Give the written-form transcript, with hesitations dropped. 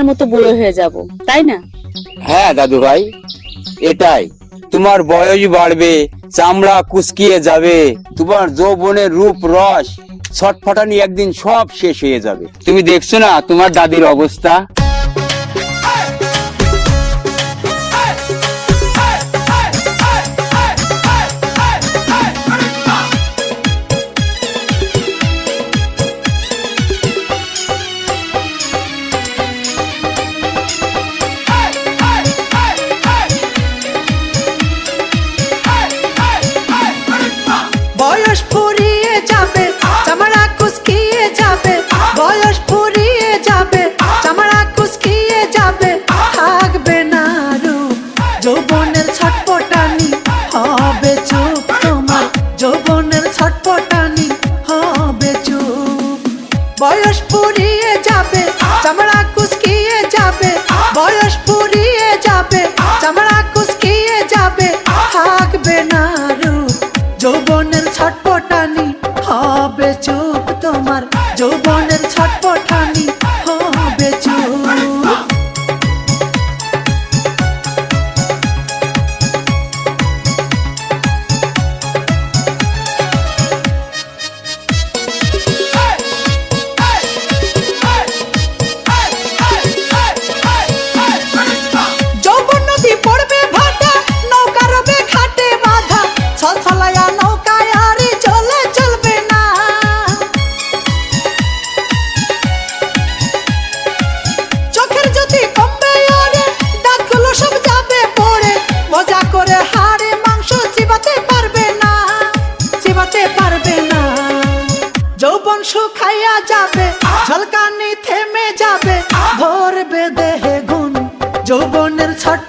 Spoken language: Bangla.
তোমার মতো বুড়ো হয়ে যাব, তাই না? হ্যাঁ দাদু ভাই, এটাই। তোমার বয়স বাড়বে, চামড়া কুচকিয়ে যাবে, তোমার যৌবনের রূপ রস ছটফটানি একদিন সব শেষ হয়ে যাবে। তুমি দেখছো না তোমার দাদির অবস্থা। বয়স ফুরিয়ে যাবে, চামড়া কুচকিয়ে যাবে, বয়স ফুরিয়ে যাবে, চামড়া কুচকিয়ে যাবে, থাকবে না রূপ যৌবনের ছটপটানি, হবে চুপ তোমার যৌবনের ছটপটানি, হবে চুপ। বয়স ফুরিয়ে যাবে, চামড়া কুচকিয়ে যাবে, বয়স ফুরিয়ে যাবে, চামড়া কুচকিয়ে যাবে, থাকবে না রূপ যৌবনের ছটপটানি, হবে চুপ তোমার যৌবনের ছটপটানি, হবে চুপ। যৌবন নদী পড়বে ভাটা, নৌকা রবে ঘাটে বাঁধা, ছলছলায়া নৌকায় আরে চলে চলবে না। চোখের যদি কমবে ওরে, দাঁতগুলো সব যাবে পড়ে, মজা করে হাড়ে মাংস চিবাতে পারবে না, চিবাতে পারবে না। যৌবন শুকাইয়া যাবে, ঝলকানি থেমে যাবে, ধরবে দেহে গুণ যৌবনের ছট